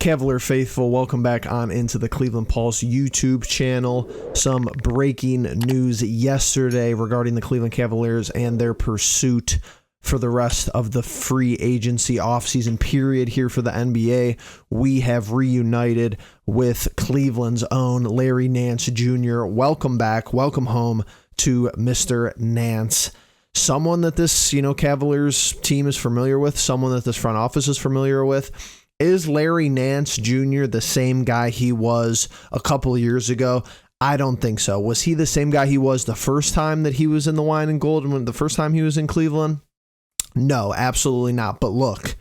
Cavalier faithful, welcome back on into the Cleveland Pulse YouTube channel. Some breaking news yesterday regarding the Cleveland Cavaliers and their pursuit for the rest of the free agency offseason period here for the NBA. We have reunited with Cleveland's own Larry Nance Jr. Welcome back. Welcome home to Mr. Nance. Someone that this, Cavaliers team is familiar with, someone that this front office is familiar with. Is Larry Nance Jr. the same guy he was a couple of years ago? I don't think so. Was he the same guy he was the first time that he was in the wine and gold and the first time he was in Cleveland? No, absolutely not. But look,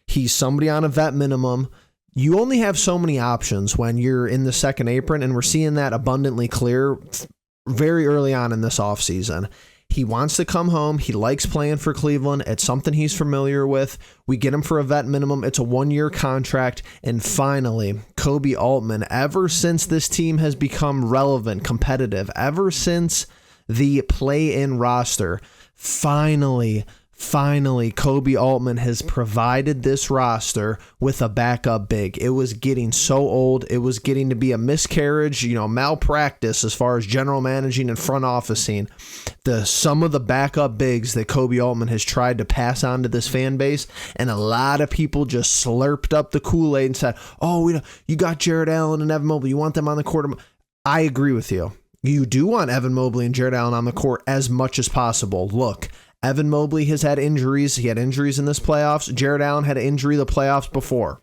he's somebody on a vet minimum. You only have so many options when you're in the second apron, and we're seeing that abundantly clear very early on in this offseason. He wants to come home. He likes playing for Cleveland. It's something he's familiar with. We get him for a vet minimum. It's a 1-year contract. And finally, Koby Altman, ever since this team has become relevant, competitive, ever since the play-in roster, finally, Koby Altman has provided this roster with a backup big. It was getting so old. It was getting to be a miscarriage, malpractice as far as general managing and front officing. Some of the backup bigs that Koby Altman has tried to pass on to this fan base, and a lot of people just slurped up the Kool-Aid and said, oh, you got Jarrett Allen and Evan Mobley. You want them on the court. I agree with you. You do want Evan Mobley and Jarrett Allen on the court as much as possible. Look, Evan Mobley has had injuries. He had injuries in this playoffs. Jarrett Allen had an injury the playoffs before.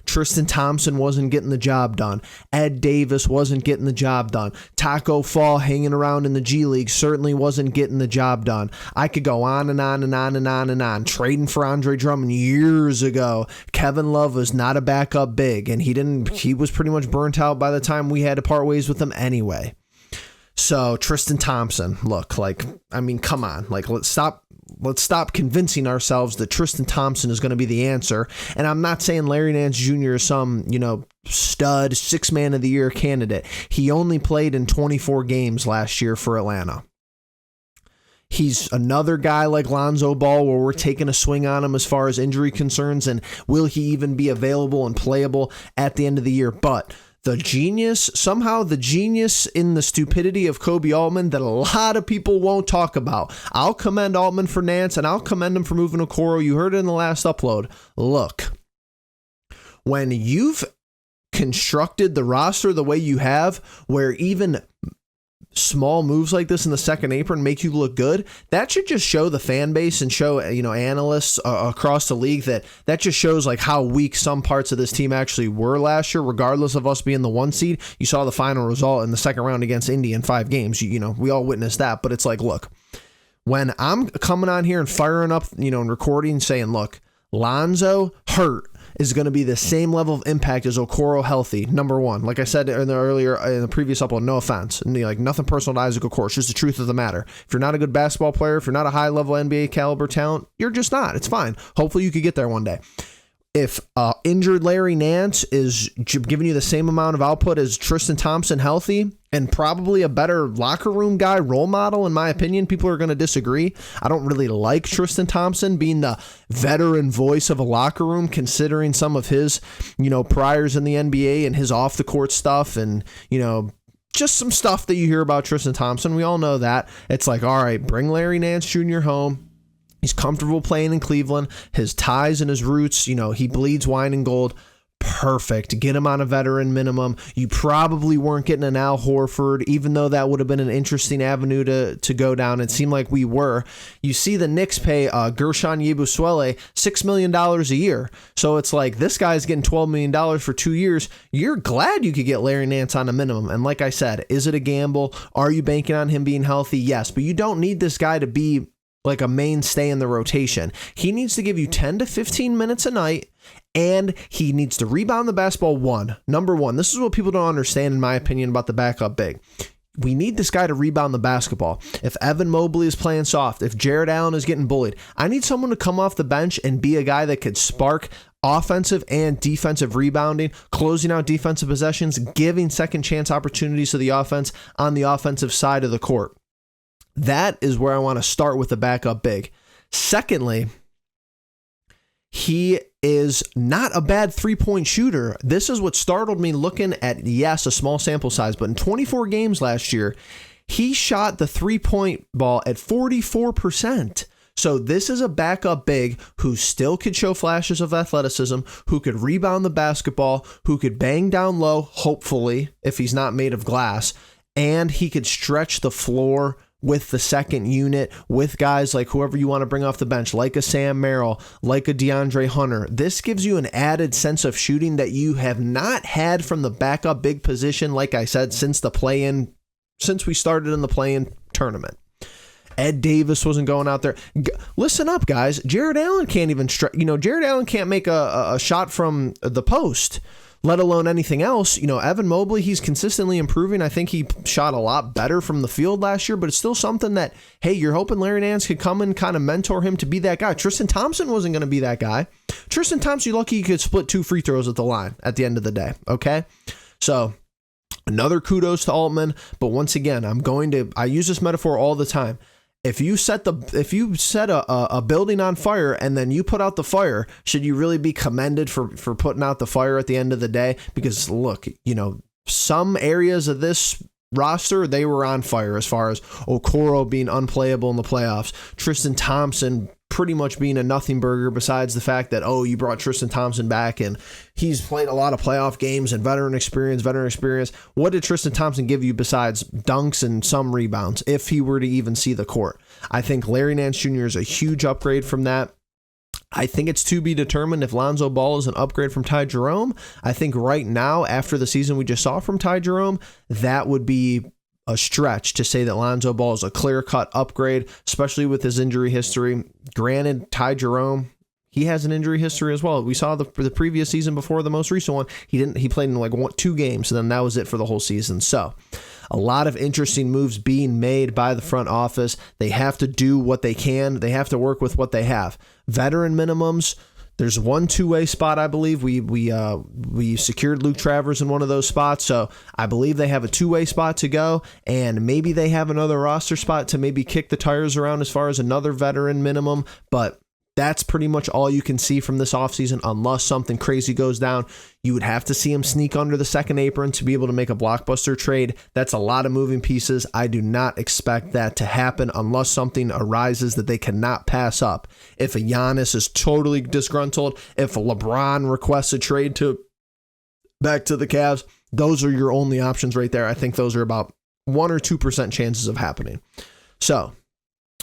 Tristan Thompson wasn't getting the job done. Ed Davis wasn't getting the job done. Taco Fall hanging around in the G League certainly wasn't getting the job done. I could go on and on and on and on and on. Trading for Andre Drummond years ago. Kevin Love was not a backup big, and he was pretty much burnt out by the time we had to part ways with him anyway. So Tristan Thompson, look, come on, let's stop convincing ourselves that Tristan Thompson is going to be the answer. And I'm not saying Larry Nance Jr. is some, stud 6-man of the year candidate. He only played in 24 games last year for Atlanta. He's another guy like Lonzo Ball where we're taking a swing on him as far as injury concerns, and will he even be available and playable at the end of the year? But the genius in the stupidity of Koby Altman that a lot of people won't talk about. I'll commend Altman for Nance, and I'll commend him for moving to Okoro. You heard it in the last upload. Look, when you've constructed the roster the way you have, where even small moves like this in the second apron make you look good, that should just show the fan base and show analysts across the league that just shows how weak some parts of this team actually were last year, regardless of us being the 1 seed. You saw the final result in the second round against Indy in 5 games. We all witnessed that. But it's look, when I'm coming on here and firing up and recording saying, look, Lonzo hurt is going to be the same level of impact as Okoro healthy. Number one, like I said in the previous upload, no offense, nothing personal to Isaac Okoro. It's just the truth of the matter. If you're not a good basketball player, if you're not a high level NBA caliber talent, you're just not. It's fine. Hopefully you could get there one day. If injured Larry Nance is giving you the same amount of output as Tristan Thompson healthy, and probably a better locker room guy, role model, in my opinion, people are going to disagree. I don't really like Tristan Thompson being the veteran voice of a locker room, considering some of his, priors in the NBA and his off the court stuff and, just some stuff that you hear about Tristan Thompson. We all know that. It's all right, bring Larry Nance Jr. home. He's comfortable playing in Cleveland. His ties and his roots, he bleeds wine and gold. Perfect. Get him on a veteran minimum. You probably weren't getting an Al Horford, even though that would have been an interesting avenue to go down. It seemed like we were. You see the Knicks pay Gershon Yabusele $6 million a year. So it's this guy's getting $12 million for 2 years. You're glad you could get Larry Nance on a minimum. And like I said, is it a gamble? Are you banking on him being healthy? Yes, but you don't need this guy to be a mainstay in the rotation. He needs to give you 10 to 15 minutes a night, and he needs to rebound the basketball. Number one, this is what people don't understand, in my opinion, about the backup big. We need this guy to rebound the basketball. If Evan Mobley is playing soft, if Jarrett Allen is getting bullied, I need someone to come off the bench and be a guy that could spark offensive and defensive rebounding, closing out defensive possessions, giving second chance opportunities to the offense on the offensive side of the court. That is where I want to start with the backup big. Secondly, he is not a bad three-point shooter. This is what startled me looking at, yes, a small sample size, but in 24 games last year, he shot the three-point ball at 44%. So this is a backup big who still could show flashes of athleticism, who could rebound the basketball, who could bang down low, hopefully, if he's not made of glass, and he could stretch the floor with the second unit, with guys like whoever you want to bring off the bench, like a Sam Merrill, like a DeAndre Hunter. This gives you an added sense of shooting that you have not had from the backup big position, like I said, since we started in the play-in tournament. Ed Davis wasn't going out there. Listen up, guys. Jared Allen can't even Jared Allen can't make a shot from the post, let alone anything else. Evan Mobley, he's consistently improving. I think he shot a lot better from the field last year, but it's still something that, hey, you're hoping Larry Nance could come and kind of mentor him to be that guy. Tristan Thompson wasn't going to be that guy. Tristan Thompson, you're lucky he could split 2 free throws at the line at the end of the day. Okay. So another kudos to Altman. But once again, I use this metaphor all the time. If you set a building on fire and then you put out the fire, should you really be commended for putting out the fire at the end of the day? Because look, some areas of this roster, they were on fire, as far as Okoro being unplayable in the playoffs, Tristan Thompson pretty much being a nothing burger, besides the fact that, you brought Tristan Thompson back and he's played a lot of playoff games and veteran experience. What did Tristan Thompson give you besides dunks and some rebounds, if he were to even see the court? I think Larry Nance Jr. is a huge upgrade from that. I think it's to be determined if Lonzo Ball is an upgrade from Ty Jerome. I think right now, after the season we just saw from Ty Jerome, that would be a stretch to say that Lonzo Ball is a clear-cut upgrade, especially with his injury history. Granted, Ty Jerome, he has an injury history as well. We saw the previous season before the most recent one. He played in 2 games, and then that was it for the whole season. So a lot of interesting moves being made by the front office. They have to do what they can. They have to work with what they have. Veteran minimums. There's one two-way spot, I believe. We secured Luke Travers in one of those spots, so I believe they have a two-way spot to go, and maybe they have another roster spot to maybe kick the tires around as far as another veteran minimum, but that's pretty much all you can see from this offseason unless something crazy goes down. You would have to see him sneak under the second apron to be able to make a blockbuster trade. That's a lot of moving pieces. I do not expect that to happen unless something arises that they cannot pass up. If a Giannis is totally disgruntled, if a LeBron requests a trade back to the Cavs, those are your only options right there. I think those are about 1 or 2% chances of happening. So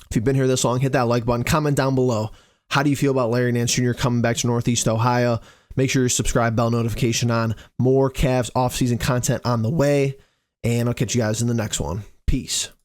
if you've been here this long, hit that like button, comment down below. How do you feel about Larry Nance Jr. coming back to Northeast Ohio? Make sure you subscribe, bell notification on. More Cavs offseason content on the way. And I'll catch you guys in the next one. Peace.